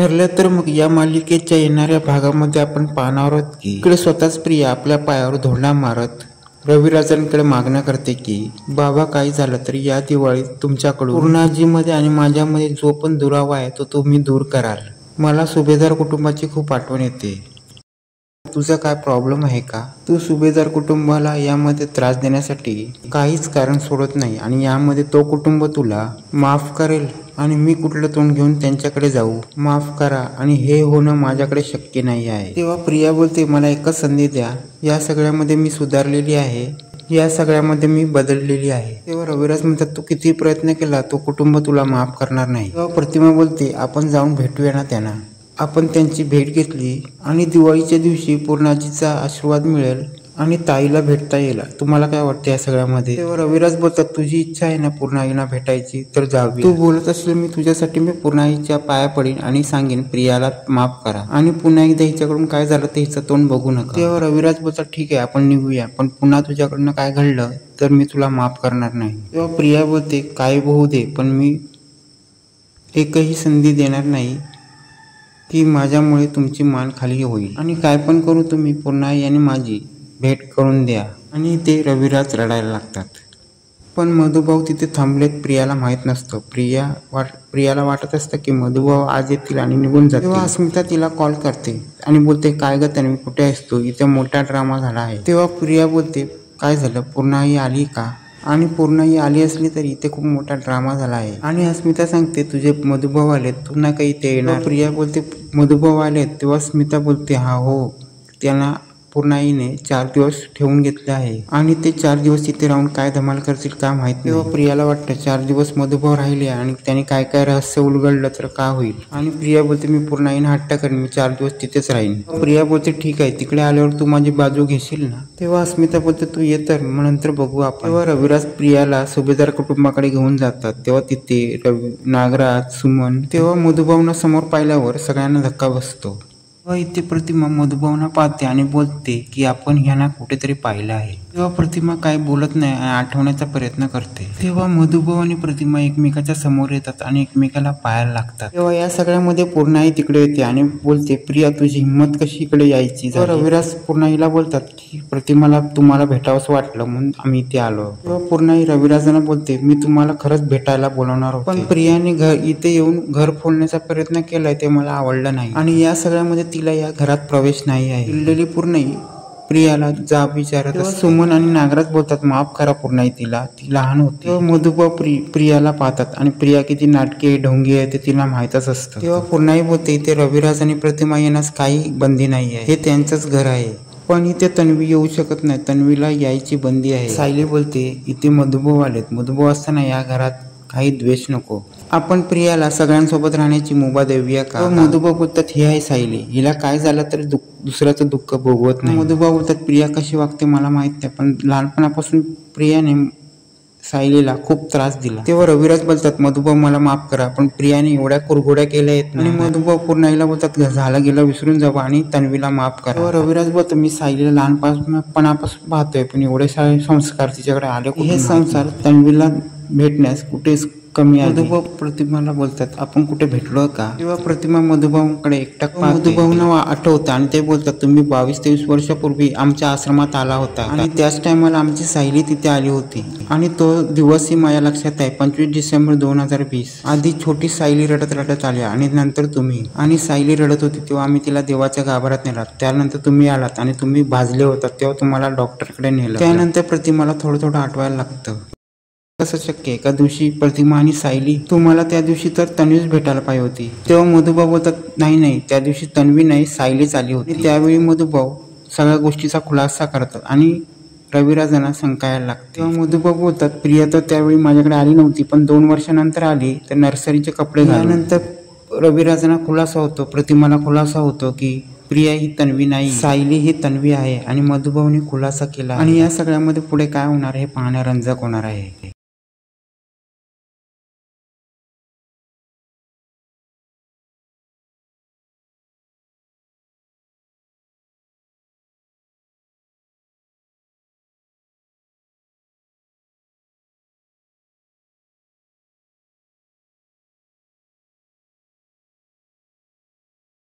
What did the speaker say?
ठरलं तर मग या मालिकेच्या येणाऱ्या भागामध्ये आपण पाहणार आहोत की इकडे स्वतःच प्रिया आपल्या पायावर धोंडा मारत रविराजांकडे मागणं करते की बाबा काही झालं तरी या दिवाळीत तुमच्याकडून पूर्णाजीमध्ये आणि माझ्यामध्ये जो पण दुरावा आहे तो तुम्ही दूर कराल. मला सुभेदार कुटुंबाची खूप आठवण येते. तुझा काय प्रॉब्लेम आहे का? तू सुभेदार कुटुंबाला यामध्ये त्रास देण्यासाठी काहीच कारण सोडत नाही आणि यामध्ये तो कुटुंब तुला माफ करेल आणि मी कुठलं तोंड घेऊन त्यांच्याकडे जाऊ? माफ करा आणि हे होणं माझ्याकडे शक्य नाही आहे. तेव्हा प्रिया बोलते मला एकच संधी द्या. या सगळ्यामध्ये मी सुधारलेली आहे. या सगळ्यामध्ये मी बदललेली आहे. तेव्हा रविराज म्हणतात तू किती प्रयत्न केला तो कुटुंब तुला माफ करणार नाही. तेव्हा प्रतिमा बोलते आपण जाऊन भेटूया ना त्यांना. आपण त्यांची भेट घेतली आणि दिवाळीच्या दिवशी पूर्णाजीचा आशीर्वाद मिळेल आणि ताईला भेटता येईल. तुम्हाला काय वाटतं या सगळ्यामध्ये? तेव्हा रविराज बोलतात तुझी इच्छा आहे ना पूर्णाईला भेटायची तर जावी. तू बोलत असेल मी तुझ्यासाठी मी पूर्णाईच्या पाया पडीन आणि सांगेन प्रियाला माफ करा आणि पुन्हा एकदा हिच्याकडून काय झालं ते हिचं तोंड बघू नका. तेव्हा रविराज बोलतात ठीक आहे आपण निघूया पण पुन्हा तुझ्याकडनं काय घडलं तर मी तुला माफ करणार नाही. तेव्हा प्रिया बोलते काय होऊ दे पण मी एकही संधी देणार नाही की माझ्यामुळे तुमची मान खाली होईल आणि काय पण करू तुम्ही पूर्णाई आणि माझी भेट करून द्या. आणि ते रविराज रडायला लागतात. पण मधुभाऊ तिथे थांबलेत प्रियाला माहीत नसतं. प्रियाला वाटत असतं की मधुभाऊ आज येतील आणि निघून जातील. तेव्हा अस्मिता तिला कॉल करते आणि बोलते काय ग तन्वी कुठे आहेस तू? इथे मोठा ड्रामा झाला आहे. तेव्हा प्रिया बोलते काय झालं पूर्णाई आली का? आणि पूर्णाई आली असली तरी इथे खूप मोठा ड्रामा झाला आहे. आणि अस्मिता सांगते तुझे मधुभाऊ आलेत तू ना काही ते येणार. प्रिया बोलते मधुभाऊ आलेत. तेव्हा अस्मिता बोलते हा हो त्यांना पूर्णाईने 4 दिवस ठेवून घेतले आहे आणि ते 4 दिवस तिथे राहून काय धमाल करतील का माहित नाही. तेव्हा प्रियाला वाटतं 4 दिवस मधुभाऊ राहिले आणि त्याने काय काय रहस्य उलगडलं तर का होईल. आणि प्रिया बोलते मी पूर्णाईने हट्ट करेन मी 4 दिवस तिथेच राहीन. प्रिया बोलते ठीक आहे तिकडे आल्यावर तू माझी बाजू घेशील ना? तेव्हा अस्मिता बोलते तू ये तर मग नंतर बघू आपण. तेव्हा रविराज प्रियाला सुभेदार कुटुंबाकडे घेऊन जातात. तेव्हा तिथे नागराज सुमन तेव्हा मधुभाऊंना समोर पाहिल्यावर सगळ्यांना धक्का बसतो. इथे प्रतिमा मधुभाऊंना पाहते आणि बोलते की आपण ह्यांना कुठेतरी पाहिलं आहे. तेव्हा प्रतिमा काय बोलत नाही आणि आठवण्याचा प्रयत्न करते. तेव्हा मधुभाऊ आणि प्रतिमा एकमेकाच्या समोर येतात आणि एकमेकाला पाहायला लागतात. तेव्हा या सगळ्यामध्ये पूर्णाई तिकडे येते आणि बोलते प्रिया तुझी हिंमत कशी इकडे यायची? रविराज पूर्णाईला बोलतात की प्रतिमाला तुम्हाला भेटावंसं वाटलं म्हणून आम्ही इथे आलो. तेव्हा पूर्णाई रविराजांना बोलते मी तुम्हाला खरंच भेटायला बोलवणार होते पण प्रियाने इथे येऊन घर फोडण्याचा प्रयत्न केलाय ते मला आवडलं नाही आणि या सगळ्यामध्ये तिला या घरात प्रवेश नाही आहे. चिडलेली पूर्णाई प्रियाला जा विचारत सुमन आणि नागराज बोलतात माफ करा पूर्णाई तिला ती लहान होती. तेव्हा मधुभाऊ प्रियाला पाहतात आणि प्रिया किती नाटकी ढोंगी आहे ते तिला माहीतच असतं. तेव्हा पूर्णाई बोलते इथे रविराज आणि प्रतिमा येण्यास काही बंदी नाही आहे. हे त्यांचंच घर आहे पण इथे तन्वी येऊ शकत नाही. तन्वीला यायची बंदी आहे. सायली बोलते इथे मधुभाऊ आलेत. मधुभाऊ असताना या घरात काही द्वेष नको. आपण प्रियाला सगळ्यांसोबत राहण्याची मुभा देऊया का? मधुभाऊ बोलतात हे आहे सायली हिला काय झालं तरी दुसऱ्याचं दुःख भोगवत नाही. मधुभाऊ बोलतात प्रिया कशी वागते मला माहित नाही पण लहानपणापासून प्रियाने सायलीला खूप त्रास दिला. तेव्हा रविराज बोलतात मधुभाऊ मला माफ करा पण प्रियाने एवढ्या कुरघोड्या केल्या आहेत. आणि मधुभाऊ पूर्णाईला बोलतात झालं गेलं विसरून जावं आणि तन्वीला माफ करा. तेव्हा रविराज बोलतो मी सायलीला लहानपणापासून पाहतोय पण एवढे सारे संस्कार तिच्याकडे आले. हे संस्कार तन्वीला भेटण्यास कुठेच कमी आहे. मधुभाऊ प्रतिमाला बोलतात आपण कुठे भेटलो का? तेव्हा प्रतिमा मधुभाऊंकडे एकटक मधुभाऊंना आठवतं आणि ते बोलतात तुम्ही 22-23 वर्षापूर्वी आमच्या आश्रमात आला होता आणि त्याच टायमाला आमची सायली तिथे आली होती आणि तो दिवसही माझ्या लक्षात आहे. 25 डिसेंबर 2020. आधी छोटी सायली रडत रडत आली आणि नंतर तुम्ही. आणि सायली रडत होती तेव्हा आम्ही तिला देवाच्या गाभाऱ्यात नेलात. त्यानंतर तुम्ही आलात आणि तुम्ही भाजले होतात तेव्हा तुम्हाला डॉक्टरकडे नेलं. त्यानंतर प्रतिमाला थोडं आठवायला लागतं. कसं शक्य एका दिवशी प्रतिमा आणि सायली तुम्हाला त्या दिवशी तर तन्वीच भेटायला पाहिजे होती. तेव्हा मधुभाऊ बोलतात नाही त्या दिवशी तन्वी नाही सायलीच आली होती. त्यावेळी मधुभाऊ सगळ्या गोष्टीचा खुलासा करतात आणि रविराजांना शंका यायला लागते. तेव्हा मधुभाऊ बोलतात प्रिया तर त्यावेळी माझ्याकडे आली नव्हती पण 2 वर्षानंतर आली तर नर्सरीचे कपडे घालून. रविराजांना खुलासा होतो प्रतिमाला खुलासा होतो की प्रिया ही तन्वी नाही सायली ही तन्वी आहे आणि मधुभाऊने खुलासा केला आणि या सगळ्यामध्ये पुढे काय होणार हे पाहणं रंजक होणार आहे.